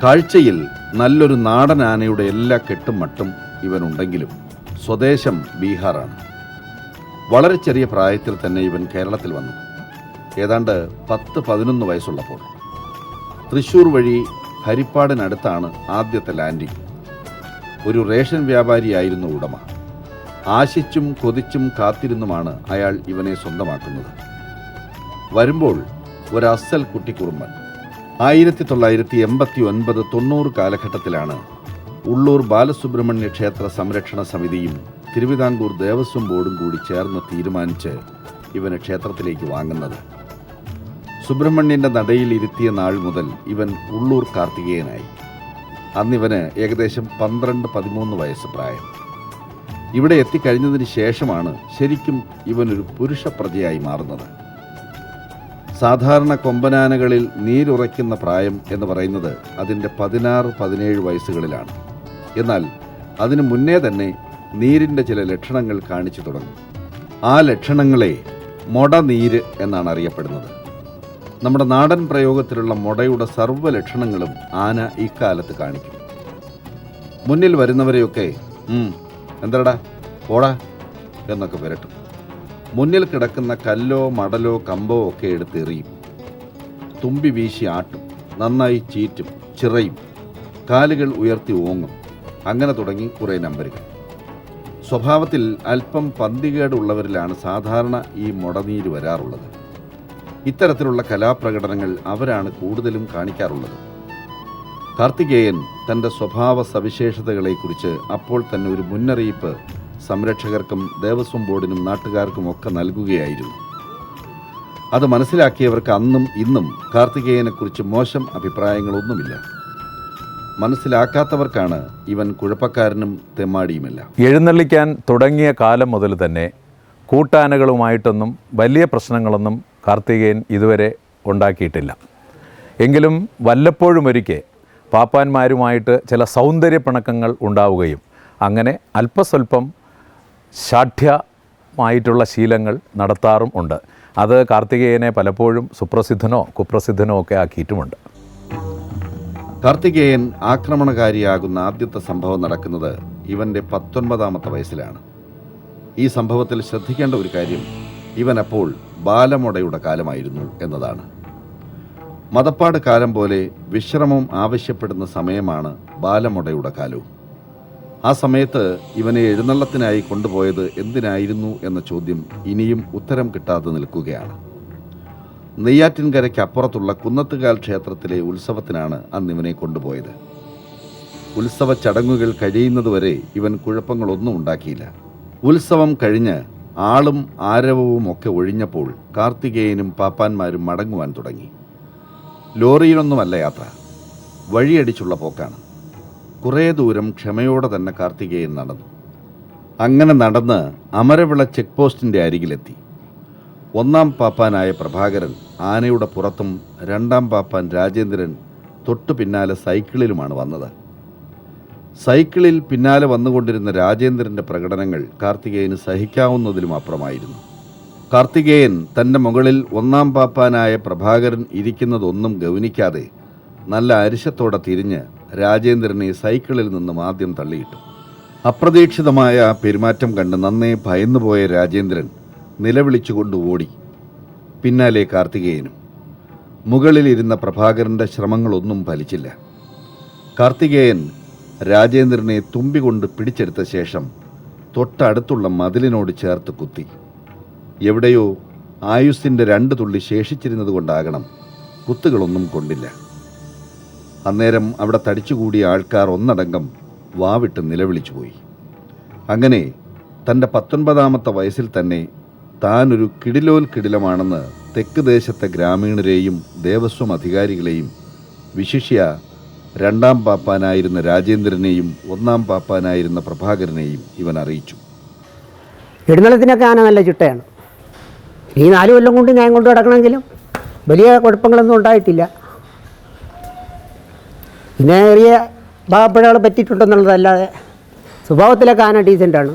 കാഴ്ചയിൽ നല്ലൊരു നാടൻ ആനയുടെ എല്ലാ കെട്ടും മട്ടും ഇവനുണ്ടെങ്കിലും സ്വദേശം ബീഹാറാണ്. വളരെ ചെറിയ പ്രായത്തിൽ തന്നെ ഇവൻ കേരളത്തിൽ വന്നു. ഏതാണ്ട് 10-11 വയസ്സുള്ളപ്പോൾ തൃശ്ശൂർ വഴി ഹരിപ്പാടിനടുത്താണ് ആദ്യത്തെ ലാൻഡിംഗ്. ഒരു റേഷൻ വ്യാപാരിയായിരുന്നു ഉടമ. ആശിച്ചും കൊതിച്ചും കാത്തിരുന്നുമാണ് അയാൾ ഇവനെ സ്വന്തമാക്കുന്നത്. വരുമ്പോൾ ഒരസൽ കുട്ടിക്കുറുമ്പൻ. 1989-90 കാലഘട്ടത്തിലാണ് ഉള്ളൂർ ബാലസുബ്രഹ്മണ്യ ക്ഷേത്ര സംരക്ഷണ സമിതിയും തിരുവിതാംകൂർ ദേവസ്വം ബോർഡും കൂടി ചേർന്ന് തീരുമാനിച്ച് ഇവന് ക്ഷേത്രത്തിലേക്ക് വാങ്ങുന്നത്. സുബ്രഹ്മണ്യൻ്റെ നടയിൽ ഇരുത്തിയ നാൾ മുതൽ ഇവൻ ഉള്ളൂർ കാർത്തികേയനായി. അന്നിവന് ഏകദേശം 12-13 വയസ്സ് പ്രായം. ഇവിടെ എത്തിക്കഴിഞ്ഞതിന് ശേഷമാണ് ശരിക്കും ഇവനൊരു പുരുഷ പ്രജയായി മാറുന്നത്. സാധാരണ കൊമ്പനാനകളിൽ നീരുറയ്ക്കുന്ന പ്രായം എന്ന് പറയുന്നത് അതിൻ്റെ 16-17 വയസ്സുകളിലാണ്. എന്നാൽ അതിനു മുന്നേ തന്നെ നീരിൻ്റെ ചില ലക്ഷണങ്ങൾ കാണിച്ചു തുടങ്ങും. ആ ലക്ഷണങ്ങളെ മൊടനീര് എന്നാണ് അറിയപ്പെടുന്നത്. നമ്മുടെ നാടൻ പ്രയോഗത്തിലുള്ള മൊടയുടെ സർവ്വ ലക്ഷണങ്ങളും ആന ഇക്കാലത്ത് കാണിക്കും. മുന്നിൽ വരുന്നവരെയൊക്കെ എന്താടാ പോടാ എന്നൊക്കെ വിരട്ടും. മുന്നിൽ കിടക്കുന്ന കല്ലോ മടലോ കമ്പോ ഒക്കെ എടുത്തെറിയും. തുമ്പി വീശി ആട്ടും, നന്നായി ചീറ്റും, ചിറയും, കാലുകൾ ഉയർത്തി ഓങ്ങും. അങ്ങനെ തുടങ്ങി കുറേ നമ്പരുകൾ. സ്വഭാവത്തിൽ അല്പം പന്തികേടുള്ളവരിലാണ് സാധാരണ ഈ മൊടനീര് വരാറുള്ളത്. ഇത്തരത്തിലുള്ള കലാപ്രകടനങ്ങൾ അവരാണ് കൂടുതലും കാണിക്കാറുള്ളത്. കാർത്തികേയൻ തൻ്റെ സ്വഭാവ സവിശേഷതകളെക്കുറിച്ച് അപ്പോൾ തന്നെ ഒരു മുന്നറിയിപ്പ് സംരക്ഷകർക്കും ദേവസ്വം ബോർഡിനും നാട്ടുകാർക്കും ഒക്കെ നൽകുകയായിരുന്നു. അത് മനസ്സിലാക്കിയവർക്ക് അന്നും ഇന്നും കാർത്തികേയനെക്കുറിച്ച് മോശം അഭിപ്രായങ്ങളൊന്നുമില്ല. മനസ്സിലാക്കാത്തവർക്കാണ് ഇവൻ കുഴപ്പക്കാരനും തെമ്മാടിയുമല്ല. എഴുന്നള്ളിക്കാൻ തുടങ്ങിയ കാലം മുതൽ തന്നെ കൂട്ടാനകളുമായിട്ടൊന്നും വലിയ പ്രശ്നങ്ങളൊന്നും കാർത്തികേയൻ ഇതുവരെ ഉണ്ടാക്കിയിട്ടില്ല. എങ്കിലും വല്ലപ്പോഴും ഒരിക്കൽ പാപ്പാന്മാരുമായിട്ട് ചില സൗന്ദര്യപ്പിണക്കങ്ങൾ ഉണ്ടാവുകയും അങ്ങനെ അല്പസ്വല്പം ശാഠ്യമായിട്ടുള്ള ശീലങ്ങൾ നടത്താറും ഉണ്ട്. അത് കാർത്തികേയനെ പലപ്പോഴും സുപ്രസിദ്ധനോ കുപ്രസിദ്ധനോ ഒക്കെ ആക്കിയിട്ടുമുണ്ട്. കാർത്തികേയൻ ആക്രമണകാരിയാകുന്ന ആദ്യത്തെ സംഭവം നടക്കുന്നത് ഇവൻ്റെ 19-ാമത്തെ വയസ്സിലാണ്. ഈ സംഭവത്തിൽ ശ്രദ്ധിക്കേണ്ട ഒരു കാര്യം ഇവൻ അപ്പോൾ ബാലമൊടയുടെ കാലമായിരുന്നു എന്നതാണ്. മതപ്പാട് കാലം പോലെ വിശ്രമം ആവശ്യപ്പെടുന്ന സമയമാണ് ബാലമൊടയുടെ കാലവും. ആ സമയത്ത് ഇവനെ എഴുന്നള്ളത്തിനായി കൊണ്ടുപോയത് എന്തിനായിരുന്നു എന്ന ചോദ്യം ഇനിയും ഉത്തരം കിട്ടാതെ നിൽക്കുകയാണ്. നെയ്യാറ്റിൻകരയ്ക്ക് അപ്പുറത്തുള്ള കുന്നത്തുകാൽ ക്ഷേത്രത്തിലെ ഉത്സവത്തിനാണ് അന്ന് ഇവനെ കൊണ്ടുപോയത്. ഉത്സവ ചടങ്ങുകൾ കഴിയുന്നതുവരെ ഇവൻ കുഴപ്പങ്ങളൊന്നും ഉണ്ടാക്കിയില്ല. ഉത്സവം കഴിഞ്ഞ് ആളും ആരവവും ഒക്കെ ഒഴിഞ്ഞപ്പോൾ കാർത്തികേയനും പാപ്പാന്മാരും മടങ്ങുവാൻ തുടങ്ങി. ലോറിയിലൊന്നുമല്ല യാത്ര, വഴിയടിച്ചുള്ള പോക്കാണ്. കുറേ ദൂരം ക്ഷമയോടെ തന്നെ കാർത്തികേയൻ നടന്നു. അങ്ങനെ നടന്ന് അമരവിള ചെക്ക് പോസ്റ്റിൻ്റെ അരികിലെത്തി. 1-ാം പാപ്പാനായ പ്രഭാകരൻ ആനയുടെ പുറത്തും 2-ാം പാപ്പാൻ രാജേന്ദ്രൻ തൊട്ടു പിന്നാലെ സൈക്കിളിലുമാണ് വന്നത്. സൈക്കിളിൽ പിന്നാലെ വന്നുകൊണ്ടിരുന്ന രാജേന്ദ്രൻ്റെ പ്രകടനങ്ങൾ കാർത്തികേയന് സഹിക്കാവുന്നതിലും അപ്പുറമായിരുന്നു. കാർത്തികേയൻ തൻ്റെ മുകളിൽ 1-ാം പാപ്പാനായ പ്രഭാകരൻ ഇരിക്കുന്നതൊന്നും ഗൗനിക്കാതെ നല്ല അരിശത്തോടെ തിരിഞ്ഞ് രാജേന്ദ്രനെ സൈക്കിളിൽ നിന്നും ആദ്യം തള്ളിയിട്ടു. അപ്രതീക്ഷിതമായ ആ പെരുമാറ്റം കണ്ട് നന്നേ ഭയന്നുപോയ രാജേന്ദ്രൻ നിലവിളിച്ചുകൊണ്ട് ഓടി. പിന്നാലെ കാർത്തികേയനും. മുകളിലിരുന്ന പ്രഭാകരൻ്റെ ശ്രമങ്ങളൊന്നും ഫലിച്ചില്ല. കാർത്തികേയൻ രാജേന്ദ്രനെ തുമ്പി കൊണ്ട് പിടിച്ചെടുത്ത ശേഷം തൊട്ടടുത്തുള്ള മതിലിനോട് ചേർത്ത് കുത്തി. എവിടെയോ ആയുസ്സിൻ്റെ 2 തുള്ളി ശേഷിച്ചിരുന്നത് കൊണ്ടാകണം കുത്തുകളൊന്നും കൊണ്ടില്ല. അന്നേരം അവിടെ തടിച്ചുകൂടിയ ആൾക്കാർ ഒന്നടങ്കം വാവിട്ട് നിലവിളിച്ചു പോയി. അങ്ങനെ തൻ്റെ 19-ാമത്തെ വയസ്സിൽ തന്നെ താനൊരു കിടിലമാണെന്ന് തെക്ക് ദേശത്തെ ഗ്രാമീണരെയും ദേവസ്വം അധികാരികളെയും വിശിഷ്യ 2-ാം പാപ്പാനായിരുന്ന രാജേന്ദ്രനെയും 1-ാം പാപ്പാനായിരുന്ന പ്രഭാകരനെയും ഇവൻ അറിയിച്ചു. എഴുന്നള്ളത്തിനൊക്കെ ആന നല്ല ചിട്ടയാണ്. ഈ 4 കൊല്ലം കൊണ്ട് ഞാൻ കൊണ്ട് കിടക്കണമെങ്കിലും വലിയ കുഴപ്പങ്ങളൊന്നും ഉണ്ടായിട്ടില്ല. പിന്നെ ചെറിയ ഭാഗപ്പഴകൾ പറ്റിയിട്ടുണ്ടെന്നുള്ളതല്ലാതെ സ്വഭാവത്തിലൊക്കെ ആന ഡീസൻ്റാണ്.